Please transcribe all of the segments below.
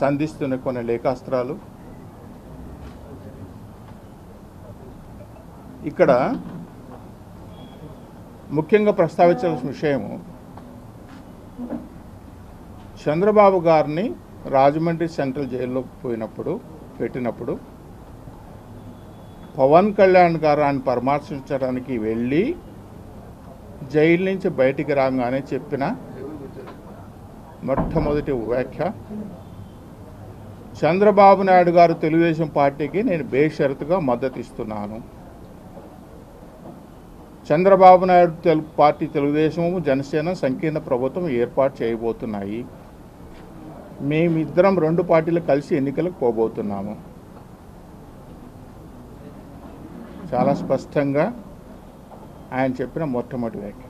సంధిస్తున్న కొన్ని లేఖాస్త్రాలు. ఇక్కడ ముఖ్యంగా ప్రస్తావించాల్సిన విషయము, చంద్రబాబు గారిని రాజమండ్రి సెంట్రల్ జైల్లో పెట్టినప్పుడు పవన్ కళ్యాణ్ గారు ఆయన పరామర్శించడానికి వెళ్ళి జైలు నుంచి బయటికి రాగానే చెప్పిన మొట్టమొదటి వ్యాఖ్య, చంద్రబాబు నాయుడు గారు తెలుగుదేశం పార్టీకి నేను బేషరతుగా మద్దతు ఇస్తున్నాను. చంద్రబాబు నాయుడు పార్టీ తెలుగుదేశము జనసేన సంకీర్ణ ప్రభుత్వం ఏర్పాటు చేయబోతున్నాయి. మేమిద్దరం రెండు పార్టీలు కలిసి ఎన్నికలకు పోబోతున్నాము. చాలా స్పష్టంగా ఆయన చెప్పిన మొట్టమొదటి వ్యాఖ్య.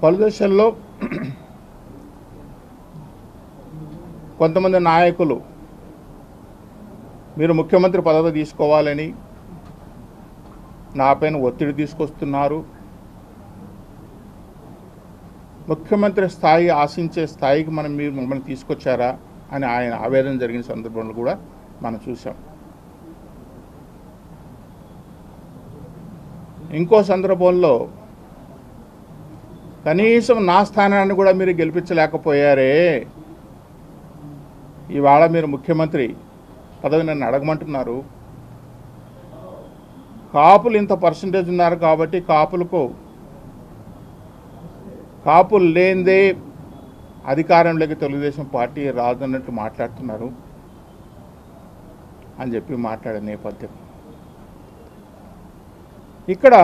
పలు దశల్లో కొంతమంది నాయకులు మీరు ముఖ్యమంత్రి పదవి తీసుకోవాలని నాపైన ఒత్తిడి తీసుకొస్తున్నారు, ముఖ్యమంత్రి స్థాయి ఆశించే స్థాయికి మీరు మమ్మల్ని తీసుకొచ్చారా అని ఆయన ఆవేదన జరిగిన సందర్భంలో కూడా మనం చూసాం. ఇంకో సందర్భంలో కనీసం నా స్థానాన్ని కూడా మీరు గెలిపించలేకపోయారే, ఇవాళ మీరు ముఖ్యమంత్రి పదవి నన్ను అడగమంటున్నారు, కాపులు ఇంత పర్సంటేజ్ ఉన్నారు కాబట్టి కాపులు లేనిదే అధికారంలోకి తెలుగుదేశం పార్టీ రాదన్నట్టు మాట్లాడుతున్నారు అని చెప్పి మాట్లాడే నేపథ్యం. ఇక్కడ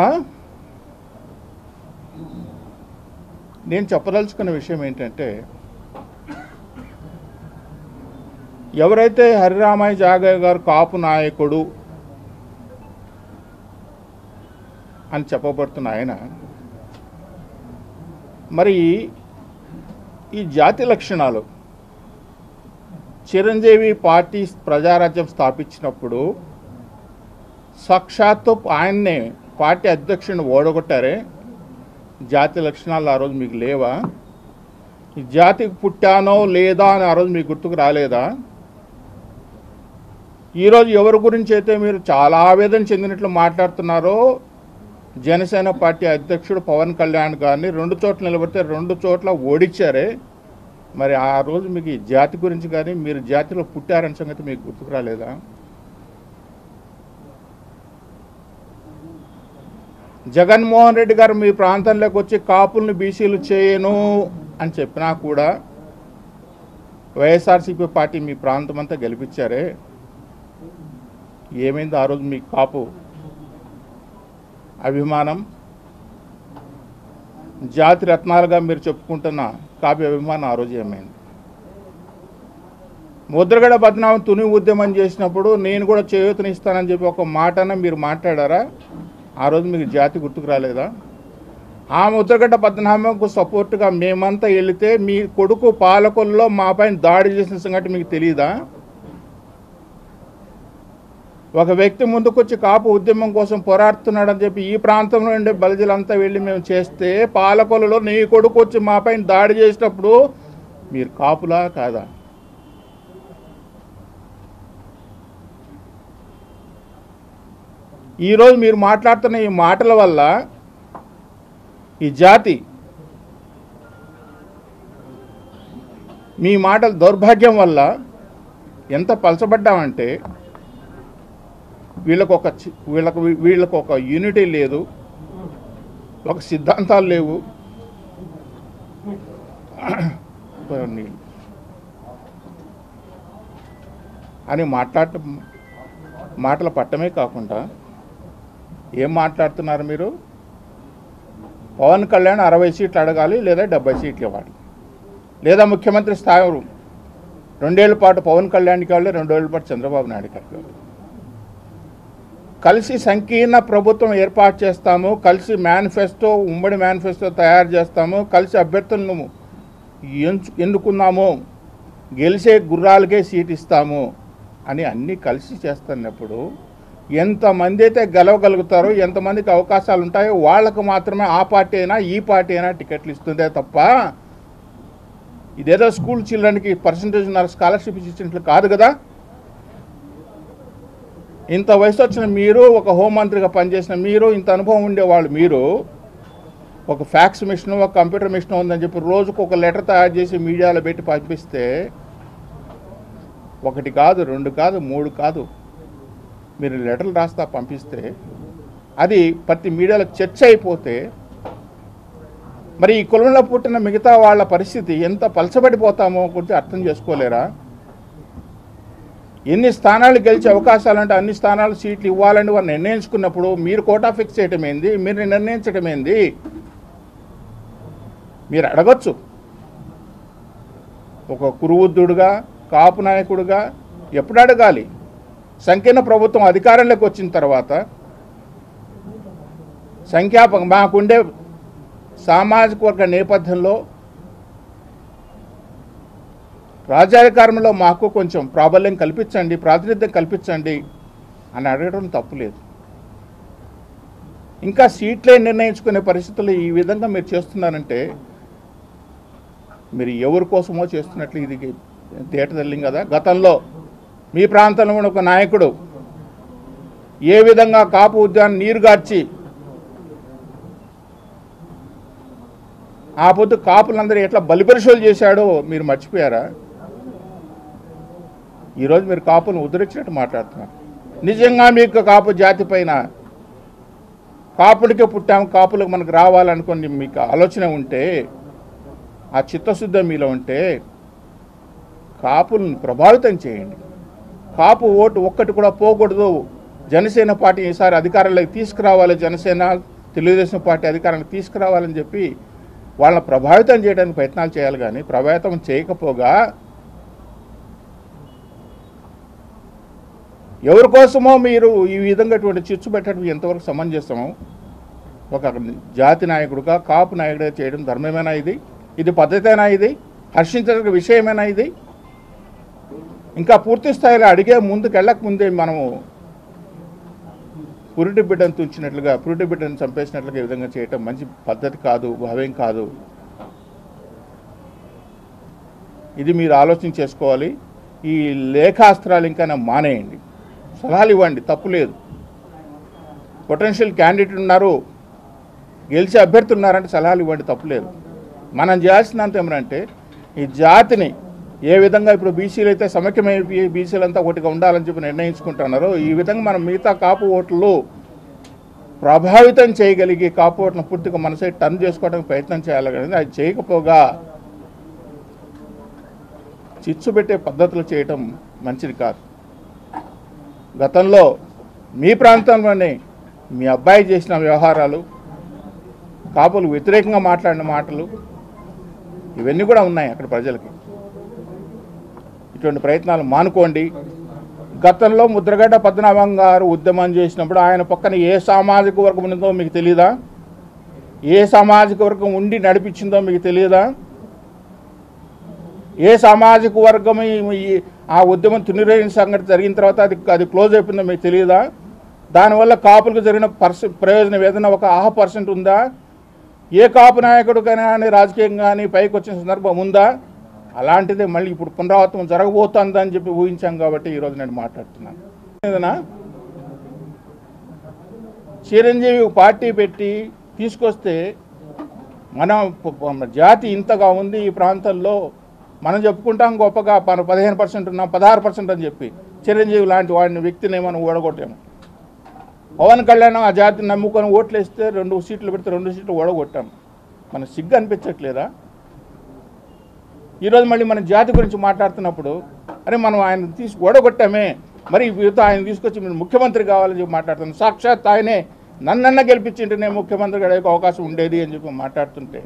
నేను చెప్పదలుచుకున్న విషయం ఏంటంటే, ఎవరైతే హరిరామయ్య జాగయ్య గారు కాపు నాయకుడు అని చెప్పబడుతున్న ఆయన, మరి ఈ జాతి లక్షణాలు చిరంజీవి పార్టీ ప్రజారాజ్యం స్థాపించినప్పుడు సాక్షాత్తు ఆయన్నే పార్టీ అధ్యక్షుడిని ఓడగొట్టారే, జాతి లక్షణాలు ఆ రోజు మీకు లేవా? ఈ జాతికి పుట్టానో లేదా అని ఆ రోజు మీకు గుర్తుకు రాలేదా? ఈరోజు ఎవరి గురించి అయితే మీరు చాలా ఆవేదన చెందినట్లు మాట్లాడుతున్నారో, జనసేన పార్టీ అధ్యక్షుడు పవన్ కళ్యాణ్ గారిని 2 చోట్ల నిలబడితే 2 చోట్ల ఓడించారే, మరి ఆ రోజు మీకు ఈ జాతి గురించి కానీ మీరు జాతిలో పుట్టారనే సంగతి మీకు గుర్తుకు రాలేదా? జగన్మోహన్ రెడ్డి గారు మీ ప్రాంతంలోకి వచ్చి కాపుల్ని బీసీలు చేయను అని చెప్పినా కూడా వైఎస్ఆర్సీపీ పార్టీ మీ ప్రాంతం అంతా గెలిపించారే, ఏమైంది ఆ రోజు మీ కాపు అభిమానం? జాతి రత్నాలుగా మీరు చెప్పుకుంటున్న కాపు అభిమానం ఆ రోజు ఏమైంది? ముద్రగడ పద్మనాభం తుని ఉద్యమం చేసినప్పుడు నేను కూడా చేయూతనిస్తానని చెప్పి ఒక మాటన మీరు మాట్లాడారా? ఆ రోజు మీకు జాతి గుర్తుకు రాలేదా? ఆ ముద్రగడ్డ పద్మనాభంకు సపోర్టుగా మేమంతా వెళితే మీ కొడుకు పాలకొల్లో మా పైన దాడి చేసిన సంగతి మీకు తెలియదా? ఒక వ్యక్తి ముందుకొచ్చి కాపు ఉద్యమం కోసం పోరాడుతున్నాడని చెప్పి ఈ ప్రాంతంలో ఉండే బలిజలంతా వెళ్ళి మేము చేస్తే, పాలకొల్లులో నీ కొడుకు వచ్చి మా పైన దాడి చేసినప్పుడు మీరు కాపులా కాదా? ఈరోజు మీరు మాట్లాడుతున్న ఈ మాటల వల్ల ఈ జాతి, మీ మాటల దౌర్భాగ్యం వల్ల ఎంత పలచబడ్డామంటే, వీళ్ళకు ఒక యూనిటీ లేదు, ఒక సిద్ధాంతాలు లేవు, అని మాటలు పట్టమే కాకుండా ఏం మాట్లాడుతున్నారు మీరు? పవన్ కళ్యాణ్ 60 సీట్లు అడగాలి లేదా 70 సీట్లు ఇవ్వాలి, లేదా ముఖ్యమంత్రి స్థాయి 2 ఏళ్ల పాటు పవన్ కళ్యాణ్కి ఇవ్వాలి, 2 ఏళ్ల పాటు చంద్రబాబు నాయుడుకి ఇవ్వాలి. కలిసి సంకీర్ణ ప్రభుత్వం ఏర్పాటు చేస్తాము, కలిసి ఉమ్మడి మేనిఫెస్టో తయారు చేస్తాము, కలిసి అభ్యర్థులను ఎన్నుకున్నాము, గెలిచే గుర్రాలకే సీట్ ఇస్తాము అని అన్నీ కలిసి చేస్తున్నప్పుడు ఎంతమంది అయితే గెలవగలుగుతారో, ఎంతమందికి అవకాశాలు ఉంటాయో వాళ్ళకు మాత్రమే ఆ పార్టీ అయినా ఈ పార్టీ అయినా టికెట్లు ఇస్తుందే తప్ప ఇదేదో స్కూల్ చిల్డ్రన్కి పర్సంటేజ్ స్కాలర్షిప్ ఇచ్చినట్లు కాదు కదా. ఇంత వయసు వచ్చిన మీరు, ఒక హోంమంత్రిగా పనిచేసిన మీరు, ఇంత అనుభవం ఉండేవాళ్ళు మీరు ఒక ఫ్యాక్స్ మిషన్, ఒక కంప్యూటర్ మిషన్ ఉందని చెప్పి రోజుకు ఒక లెటర్ తయారు చేసి మీడియాలో పెట్టి పంపిస్తే 1 కాదు 2 కాదు 3 కాదు మీరు లెటర్లు రాస్తా పంపిస్తే అది ప్రతి మీడియాలో చర్చ అయిపోతే మరి ఈ కులంలో పుట్టిన మిగతా వాళ్ళ పరిస్థితి ఎంత పలచబడిపోతామో కొంచెం అర్థం చేసుకోలేరా? ఎన్ని స్థానాలు గెలిచే అవకాశాలు అంటే అన్ని స్థానాలు సీట్లు ఇవ్వాలని వారు నిర్ణయించుకున్నప్పుడు మీరు కోటా ఫిక్స్ చేయటం ఏంది? మీరు నిర్ణయించడం ఏంది? మీరు అడగచ్చు. ఒక కురువృద్ధుడుగా, కాపు నాయకుడుగా ఎప్పుడు అడగాలి? సంకీర్ణ ప్రభుత్వం అధికారంలోకి వచ్చిన తర్వాత మాకుండే సామాజిక వర్గ నేపథ్యంలో రాజ్యాధికారంలో మాకు కొంచెం ప్రాబల్యం కల్పించండి, ప్రాతినిధ్యం కల్పించండి అని అడగడం తప్పులేదు. ఇంకా సీట్లే నిర్ణయించుకునే పరిస్థితులు ఈ విధంగా మీరు చేస్తున్నారంటే మీరు ఎవరి కోసమో చేస్తున్నట్లు ఇది తేటతెల్లింది కదా. గతంలో మీ ప్రాంతంలో ఉన్న ఒక నాయకుడు ఏ విధంగా కాపు ఉద్యానం నీరుగార్చి ఆ పొద్దు కాపులందరూ ఎట్లా బలిపరిశోలు చేశాడో మీరు మర్చిపోయారా? ఈరోజు మీరు కాపులను ఉద్ధరించినట్టు మాట్లాడుతున్నారు. నిజంగా మీకు కాపు జాతి పైన కాపుడికే పుట్టాము, కాపులకు మనకు రావాలనుకుని మీకు ఆలోచన ఉంటే, ఆ చిత్తశుద్ధి మీలో ఉంటే కాపులను ప్రభావితం చేయండి. కాపు ఓటు ఒక్కటి కూడా పోకూడదు. జనసేన పార్టీ ఈసారి అధికారంలోకి తీసుకురావాలి, జనసేన తెలుగుదేశం పార్టీ అధికారానికి తీసుకురావాలని చెప్పి వాళ్ళని ప్రభావితం చేయడానికి ప్రయత్నాలు చేయాలి. కానీ ప్రభావితం చేయకపోగా ఎవరి కోసమో మీరు ఈ విధంగా చిచ్చు పెట్టడం ఎంతవరకు సమంజసమో? ఒక జాతి నాయకుడుగా, కాపు నాయకుడిగా చేయడం ధర్మమేనా? ఇది పద్ధతేనా? ఇది హర్షించదగ్గ విషయమేనా? ఇది ఇంకా పూర్తి స్థాయిలో అడిగే ముందుకు ముందే మనము పురిటి బిడ్డను తుంచినట్లుగా, పురిటి బిడ్డను చంపేసినట్లుగా ఈ విధంగా చేయటం మంచి పద్ధతి కాదు, భావ్యం కాదు. ఇది మీరు ఆలోచన చేసుకోవాలి. ఈ లేఖాస్త్రాలు ఇంకా మానేయండి, సలహాలు ఇవ్వండి, తప్పు లేదు. పొటెన్షియల్ క్యాండిడేట్ ఉన్నారు, గెలిచే అభ్యర్థి ఉన్నారంటే సలహాలు ఇవ్వండి, తప్పులేదు. మనం చేయాల్సినంత ఏమంటే ఈ జాతిని ఏ విధంగా ఇప్పుడు బీసీలు అయితే సమైక్యమైపోయి బీసీలంతా ఒకటిగా ఉండాలని చెప్పి నిర్ణయించుకుంటున్నారో ఈ విధంగా మనం మిగతా కాపు ఓట్లు ప్రభావితం చేయగలిగి కాపు ఓట్లను పూర్తిగా మన సైడ్ టర్న్ చేసుకోవడానికి ప్రయత్నం చేయాలి. కానీ అది చేయకపోగా చిచ్చు పెట్టే పద్ధతులు చేయటం మంచిది కాదు. గతంలో మీ ప్రాంతంలోనే మీ అబ్బాయి చేసిన వ్యవహారాలు, కాపులు వ్యతిరేకంగా మాట్లాడిన మాటలు ఇవన్నీ కూడా ఉన్నాయి అక్కడ ప్రజలకి. ఇటువంటి ప్రయత్నాలు మానుకోండి. గతంలో ముద్రగడ్డ పద్మనాభం గారు ఉద్యమం చేసినప్పుడు ఆయన పక్కన ఏ సామాజిక వర్గం ఉందో మీకు తెలియదా? ఏ సామాజిక వర్గం ఉండి నడిపించిందో మీకు తెలియదా? ఏ సామాజిక వర్గం ఆ ఉద్యమం తునిరైన సంగతి జరిగిన తర్వాత అది క్లోజ్ అయిపోయిందో మీకు తెలియదా? దానివల్ల కాపులకు జరిగిన ప్రయోజనం ఏదైనా ఒక 0.5% ఉందా? ఏ కాపు నాయకుడికైనా కానీ రాజకీయంగా కానీ పైకి వచ్చిన సందర్భం ఉందా? అలాంటిదే మళ్ళీ ఇప్పుడు పునరావృతం జరగబోతుందని చెప్పి ఊహించాం కాబట్టి ఈరోజు నేను మాట్లాడుతున్నాను. ఏదైనా చిరంజీవి పార్టీ పెట్టి తీసుకొస్తే మన జాతి ఇంతగా ఉంది ఈ ప్రాంతంలో, మనం చెప్పుకుంటాం గొప్పగా 15% ఉన్నాం, 16% అని చెప్పి చిరంజీవి లాంటి వాడిని వ్యక్తిని మనం ఓడగొట్టాము. పవన్ కళ్యాణ్ ఆ జాతిని నమ్ముకొని ఓట్లు వేస్తే 2 సీట్లు పెడితే 2 సీట్లు ఓడగొట్టాం. మనకు సిగ్గు అనిపించట్లేదా? ఈరోజు మళ్ళీ మన జాతి గురించి మాట్లాడుతున్నప్పుడు అరే మనం ఆయన ఓడగొట్టామే, మరి వీరితో ఆయన తీసుకొచ్చి మీరు ముఖ్యమంత్రి కావాలని చెప్పి మాట్లాడుతున్నాం. సాక్షాత్ ఆయనే నన్నన్న గెలిపించింటే నేను ముఖ్యమంత్రి అయ్యే అవకాశం ఉండేది అని చెప్పి మాట్లాడుతుంటే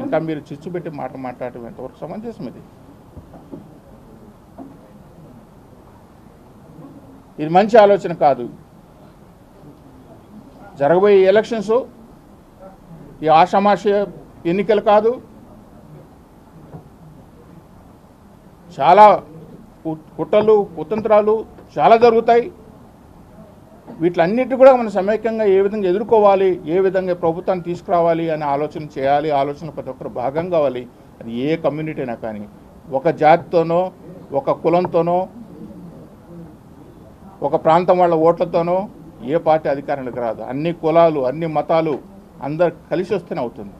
ఇంకా మీరు చిచ్చు పెట్టి మాట్లాడటం ఎంతవరకు సమంజసం? ఇది మంచి ఆలోచన కాదు. జరగబోయే ఎలక్షన్స్ ఈ ఆషామాషి ఎన్నికలు కాదు, చాలా కుట్రలు కుతంత్రాలు చాలా జరుగుతాయి. వీటిలన్నిటి కూడా మనం సమైక్యంగా ఏ విధంగా ఎదుర్కోవాలి, ఏ విధంగా ప్రభుత్వాన్ని తీసుకురావాలి అనే ఆలోచన చేయాలి. ఆలోచన ప్రతి ఒక్కరు భాగం కావాలి. అది ఏ కమ్యూనిటీ అయినా కానీ, ఒక జాతితోనో ఒక కులంతోనో ఒక ప్రాంతం వాళ్ళ ఓట్లతోనో ఏ పార్టీ అధికారానికి రాదు. అన్ని కులాలు అన్ని మతాలు అందరు కలిసి వస్తేనే అవుతుంది.